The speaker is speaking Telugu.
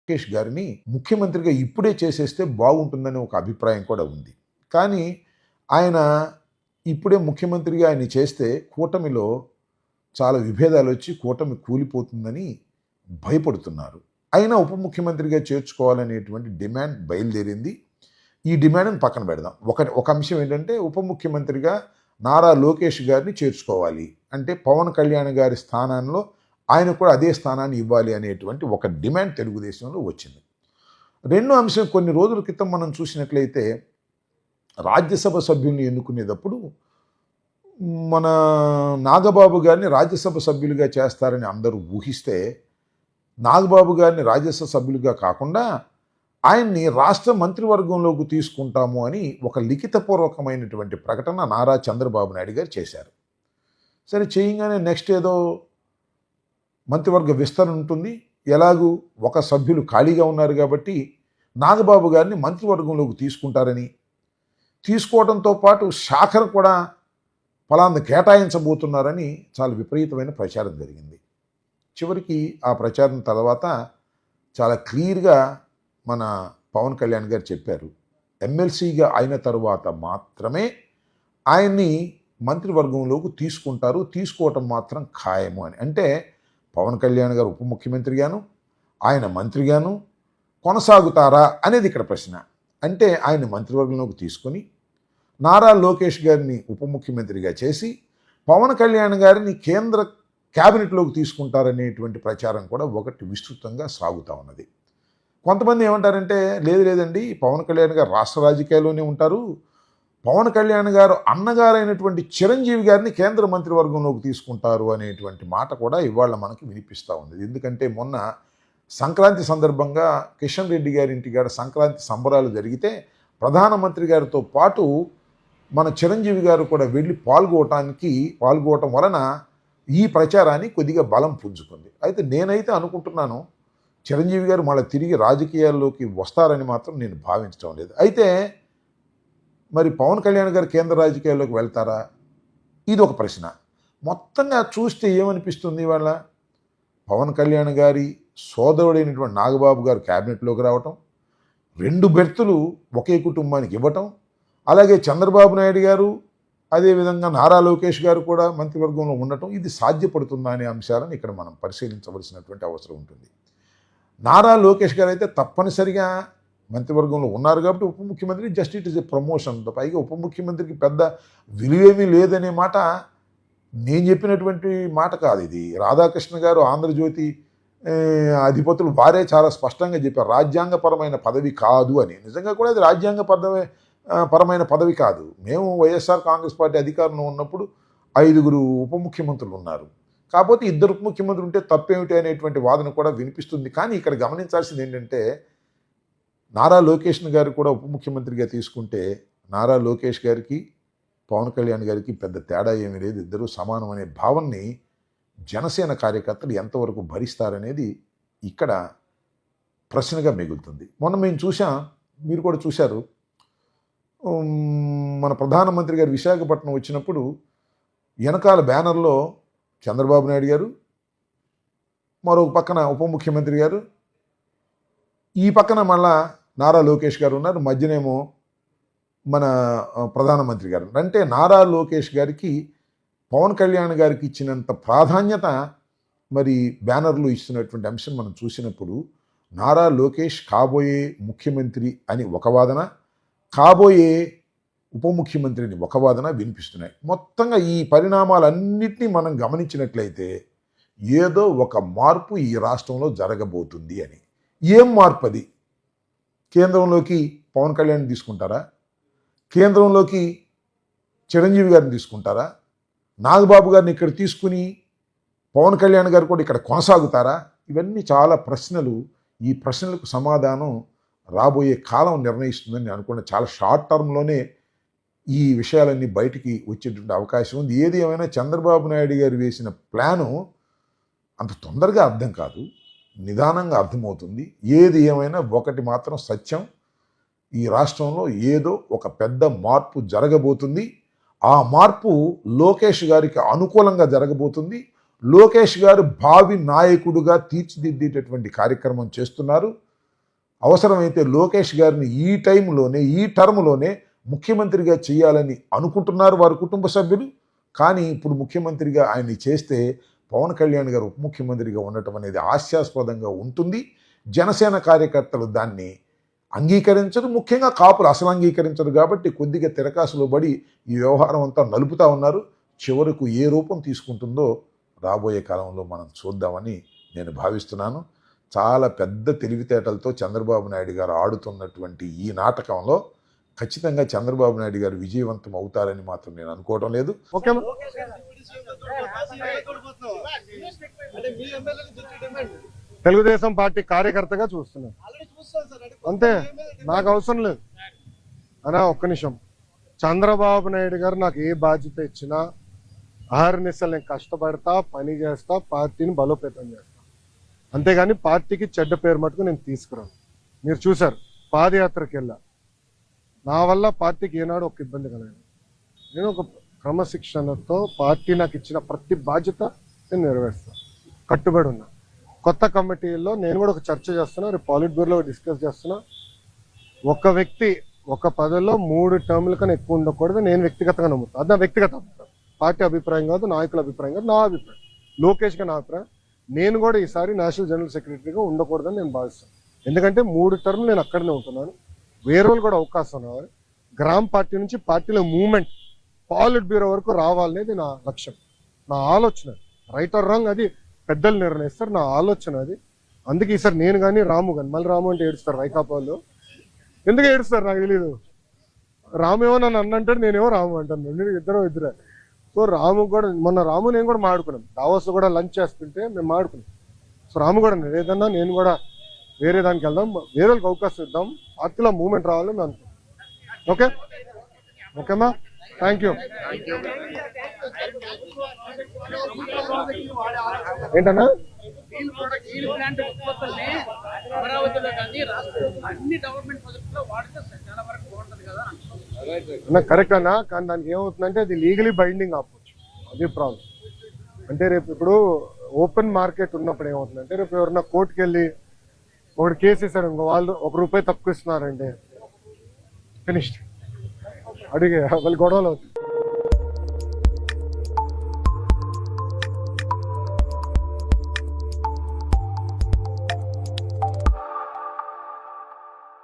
లోకేష్ గారిని ముఖ్యమంత్రిగా ఇప్పుడే చేసేస్తే బాగుంటుందని ఒక అభిప్రాయం కూడా ఉంది. కానీ ఆయన ఇప్పుడే ముఖ్యమంత్రిగా ఆయన చేస్తే కూటమిలో చాలా విభేదాలొచ్చి కూటమి కూలిపోతుందని భయపడుతున్నారు. అయినా ఉప ముఖ్యమంత్రిగా చేర్చుకోవాలనేటువంటి డిమాండ్ బయలుదేరింది. ఈ డిమాండ్‌ని పక్కన పెడదాం. ఒక అంశం ఏంటంటే ఉప ముఖ్యమంత్రిగా నారా లోకేష్ గారిని చేర్చుకోవాలి. అంటే పవన్ కళ్యాణ్ గారి స్థానంలో ఆయనకు కూడా అదే స్థానాన్ని ఇవ్వాలి అనేటువంటి ఒక డిమాండ్ తెలుగుదేశంలో వచ్చింది. రెండో అంశం, కొన్ని రోజుల క్రితం మనం చూసినట్లయితే రాజ్యసభ సభ్యుల్ని ఎన్నుకునేటప్పుడు మన నాగబాబు గారిని రాజ్యసభ సభ్యులుగా చేస్తారని అందరూ ఊహిస్తే, నాగబాబు గారిని రాజ్యసభ సభ్యులుగా కాకుండా ఆయన్ని రాష్ట్ర మంత్రివర్గంలోకి తీసుకుంటాము అని ఒక లిఖితపూర్వకమైనటువంటి ప్రకటన నారా చంద్రబాబు నాయుడు గారు చేశారు. సరే, చేయగానే నెక్స్ట్ ఏదో మంత్రివర్గ విస్తరణ ఉంటుంది, ఎలాగూ ఒక సభ్యులు ఖాళీగా ఉన్నారు కాబట్టి నాగబాబు గారిని మంత్రివర్గంలోకి తీసుకుంటారని, తీసుకోవడంతో పాటు శాఖను కూడా ఫలాన్ని కేటాయించబోతున్నారని చాలా విపరీతమైన ప్రచారం జరిగింది. చివరికి ఆ ప్రచారం తర్వాత చాలా క్లియర్గా మన పవన్ కళ్యాణ్ గారు చెప్పారు, ఎమ్మెల్సీగా అయిన తరువాత మాత్రమే ఆయన్ని మంత్రివర్గంలోకి తీసుకుంటారు, తీసుకోవటం మాత్రం ఖాయము అని. అంటే పవన్ కళ్యాణ్ గారు ఉప ముఖ్యమంత్రిగాను ఆయన మంత్రిగాను కొనసాగుతారా అనేది ఇక్కడ ప్రశ్న. అంటే ఆయన మంత్రివర్గంలోకి తీసుకొని నారా లోకేష్ గారిని ఉప ముఖ్యమంత్రిగా చేసి పవన్ కళ్యాణ్ గారిని కేంద్ర క్యాబినెట్లోకి తీసుకుంటారనేటువంటి ప్రచారం కూడా ఒకటి విస్తృతంగా సాగుతూ ఉన్నది. కొంతమంది ఏమంటారంటే, లేదండి, పవన్ కళ్యాణ్ గారు రాష్ట్ర రాజకీయాల్లోనే ఉంటారు, పవన్ కళ్యాణ్ గారు అన్నగారైనటువంటి చిరంజీవి గారిని కేంద్ర మంత్రివర్గంలోకి తీసుకుంటారు అనేటువంటి మాట కూడా ఇవాళ మనకి వినిపిస్తూ ఉంది. ఎందుకంటే మొన్న సంక్రాంతి సందర్భంగా కిషన్ రెడ్డి గారి ఇంటికాడ సంక్రాంతి సంబరాలు జరిగితే ప్రధానమంత్రి గారితో పాటు మన చిరంజీవి గారు కూడా వెళ్ళి పాల్గొవటం వలన ఈ ప్రచారాన్ని కొద్దిగా బలం పుంజుకుంది. అయితే నేనైతే అనుకుంటున్నాను, చిరంజీవి గారు మళ్ళీ తిరిగి రాజకీయాల్లోకి వస్తారని మాత్రం నేను భావించడం లేదు. అయితే మరి పవన్ కళ్యాణ్ గారు కేంద్ర రాజకీయాల్లోకి వెళ్తారా, ఇది ఒక ప్రశ్న. మొత్తంగా చూస్తే ఏమనిపిస్తుంది, ఇవాళ పవన్ కళ్యాణ్ గారి సోదరుడైనటువంటి నాగబాబు గారు క్యాబినెట్లోకి రావటం, 2 బెర్తులు ఒకే కుటుంబానికి ఇవ్వటం, అలాగే చంద్రబాబు నాయుడు గారు అదేవిధంగా నారా లోకేష్ గారు కూడా మంత్రివర్గంలో ఉండటం, ఇది సాధ్యపడుతుందా అనే అంశాలను ఇక్కడ మనం పరిశీలించవలసినటువంటి అవసరం ఉంటుంది. నారా లోకేష్ గారు అయితే తప్పనిసరిగా మంత్రివర్గంలో ఉన్నారు కాబట్టి ఉప ముఖ్యమంత్రి just it is a promotion. పైగా ఉప ముఖ్యమంత్రికి పెద్ద విలువేమీ లేదనే మాట నేను చెప్పినటువంటి మాట కాదు. ఇది రాధాకృష్ణ గారు ఆంధ్రజ్యోతి అధిపతులు వారే చాలా స్పష్టంగా చెప్పారు, రాజ్యాంగపరమైన పదవి కాదు అని. నిజంగా కూడా అది రాజ్యాంగపరమైన పదవి కాదు. మేము వైఎస్ఆర్ కాంగ్రెస్ పార్టీ అధికారంలో ఉన్నప్పుడు 5 ఉప ముఖ్యమంత్రులు ఉన్నారు. కాకపోతే 2 ఉప ముఖ్యమంత్రులు ఉంటే తప్పేమిటి అనేటువంటి వాదన కూడా వినిపిస్తుంది. కానీ ఇక్కడ గమనించాల్సింది ఏంటంటే, నారా లోకేష్ గారు కూడా ఉప ముఖ్యమంత్రిగా తీసుకుంటే నారా లోకేష్ గారికి పవన్ కళ్యాణ్ గారికి పెద్ద తేడా ఏమీ లేదు, ఇద్దరూ సమానం అనే భావనని జనసేన కార్యకర్తలు ఎంతవరకు భరిస్తారనేది ఇక్కడ ప్రశ్నగా మిగులుతుంది. మొన్న మేము చూసాం, మీరు కూడా చూశారు, మన ప్రధానమంత్రి గారు విశాఖపట్నం వచ్చినప్పుడు వెనకాల బ్యానర్లో చంద్రబాబు నాయుడు గారు, మరొక పక్కన ఉప ముఖ్యమంత్రి గారు, ఈ పక్కన మళ్ళా నారా లోకేష్ గారు ఉన్నారు, మధ్యనేమో మన ప్రధానమంత్రి గారు. అంటే నారా లోకేష్ గారికి పవన్ కళ్యాణ్ గారికి ఇచ్చినంత ప్రాధాన్యత మరి బ్యానర్లు ఇస్తున్నటువంటి అంశం మనం చూసినప్పుడు నారా లోకేష్ కాబోయే ముఖ్యమంత్రి అని ఒక వాదన, కాబోయే ఉప ముఖ్యమంత్రిని ఒక వాదన వినిపిస్తున్నాయి. మొత్తంగా ఈ పరిణామాలన్నింటినీ మనం గమనించినట్లయితే ఏదో ఒక మార్పు ఈ రాష్ట్రంలో జరగబోతుంది అని. ఏం మార్పు అది? కేంద్రంలోకి పవన్ కళ్యాణ్ తీసుకుంటారా, కేంద్రంలోకి చిరంజీవి గారిని తీసుకుంటారా, నాగబాబు గారిని ఇక్కడ తీసుకుని పవన్ కళ్యాణ్ గారు కూడా ఇక్కడ కొనసాగుతారా? ఇవన్నీ చాలా ప్రశ్నలు. ఈ ప్రశ్నలకు సమాధానం రాబోయే కాలం నిర్ణయిస్తుందని నేను అనుకున్నాను. చాలా షార్ట్ టర్మ్లోనే ఈ విషయాలన్నీ బయటికి వచ్చేటువంటి అవకాశం ఉంది. ఏది ఏమైనా చంద్రబాబు నాయుడు గారు వేసిన ప్లాను అంత తొందరగా అర్థం కాదు, నిదానంగా అర్థమవుతుంది. ఏది ఏమైనా ఒకటి మాత్రం సత్యం, ఈ రాష్ట్రంలో ఏదో ఒక పెద్ద మార్పు జరగబోతుంది. ఆ మార్పు లోకేష్ గారికి అనుకూలంగా జరగబోతుంది. లోకేష్ గారు భావి నాయకుడుగా తీర్చిదిద్దేటటువంటి కార్యక్రమం చేస్తున్నారు. అవసరమైతే లోకేష్ గారిని ఈ టైంలోనే ఈ టర్మ్లోనే ముఖ్యమంత్రిగా చేయాలని అనుకుంటున్నారు వారి కుటుంబ సభ్యులు. కానీ ఇప్పుడు ముఖ్యమంత్రిగా ఆయన్ని చేస్తే పవన్ కళ్యాణ్ గారు ఉప ముఖ్యమంత్రిగా ఉండటం అనేది హాస్యాస్పదంగా ఉంటుంది. జనసేన కార్యకర్తలు దాన్ని అంగీకరించరు, ముఖ్యంగా కాపులు అసలు అంగీకరించరు. కాబట్టి కొద్దిగా తిరకాసులో పడి ఈ వ్యవహారం అంతా నలుపుతూ ఉన్నారు. చివరకు ఏ రూపం తీసుకుంటుందో రాబోయే కాలంలో మనం చూద్దామని నేను భావిస్తున్నాను. చాలా పెద్ద తెలివితేటలతో చంద్రబాబు నాయుడు గారు ఆడుతున్నటువంటి ఈ నాటకంలో ఖచ్చితంగా చంద్రబాబు నాయుడు గారు విజయవంతం అవుతారని మాత్రం నేను అనుకోవడం లేదు. తెలుగుదేశం పార్టీ కార్యకర్తగా చూస్తున్నాను అంతే, నాకు అవసరం లేదు అనా. ఒక్క నిమిషం, చంద్రబాబు నాయుడు గారు నాకు ఏ బాధ్యత ఇచ్చినా అహర్నిశలు నేను కష్టపడతా, పని చేస్తా, పార్టీని బలోపేతం చేస్తా. అంతేగాని పార్టీకి చెడ్డ పేరు మటుకు నేను తీసుకురాను. మీరు చూశారు, పాదయాత్రకి వెళ్ళా, నా వల్ల పార్టీకి ఏనాడు ఒక ఇబ్బంది కలగదు. నేను ఒక క్రమశిక్షణతో పార్టీ నాకు ఇచ్చిన ప్రతి బాధ్యత నేను నెరవేరుస్తాను, కట్టుబడి ఉన్నా. కొత్త కమిటీల్లో నేను కూడా ఒక చర్చ చేస్తున్నా, రేపు పాలిట్ బ్యూరోలో డిస్కస్ చేస్తున్నా. ఒక వ్యక్తి ఒక పదవిలో 3 టర్ముల కన్నా ఎక్కువ ఉండకూడదు నేను వ్యక్తిగతంగా నమ్ముతాను. అది నా వ్యక్తిగత అభిప్రాయం, పార్టీ అభిప్రాయం కాదు, నాయకుల అభిప్రాయం కాదు, నా అభిప్రాయం, లోకేష్గా నా అభిప్రాయం. నేను కూడా ఈసారి నేషనల్ జనరల్ సెక్రటరీగా ఉండకూడదని నేను భావిస్తాను. ఎందుకంటే 3 టర్ములు నేను అక్కడనే ఉంటున్నాను. వేరే వాళ్ళు కూడా అవకాశం రావాలి. గ్రామ పార్టీ నుంచి పార్టీలో మూవ్మెంట్ పాలిట్ బ్యూరో వరకు రావాలనేది నా లక్ష్యం, నా ఆలోచన. రైట్ ఆర్ రాంగ్ అది పెద్దలు నిర్ణయిస్తారు, నా ఆలోచన అది. అందుకే ఈసారి నేను కానీ రాము కానీ, మళ్ళీ రాము అంటే ఏడుస్తారు వైకాపా వాళ్ళు. ఎందుకు ఏడుస్తారు నాకు తెలీదు. రాము ఏమో నన్ను అన్నంటాడు, నేనేమో రాము అంటాను, ఇద్దరే. సో రాము కూడా మొన్న రాము నేను కూడా మాడుకున్నాం, దావోస్ కూడా లంచ్ చేస్తుంటే మేము మాడుకున్నాం. సో రాము కూడా ఏదన్నా నేను కూడా వేరే దానికి వెళ్దాం, వేరే వాళ్ళకి అవకాశం ఇద్దాం, పార్టీలో మూవ్మెంట్ రావాలని మేము అనుకుంటాం. ఓకే ఓకేమ్మా, థ్యాంక్ యూ. ఏంటన్నా కరెక్ట్ అన్నా, కానీ దానికి ఏమవుతుందంటే అది లీగలీ బైండింగ్ అవ్వచ్చు, అది ప్రాబ్లం. అంటే రేపు ఇప్పుడు ఓపెన్ మార్కెట్ ఉన్నప్పుడు ఏమవుతుందంటే, రేపు ఎవరన్నా కోర్టుకు వెళ్ళి ఒకటి కేసు ఇస్తాడు, ఇంకో వాళ్ళు ₹1 తక్కువ ఇస్తున్నారంటే ఫినిష్డ్, అడిగే వాళ్ళు గొడవలు అవుతుంది.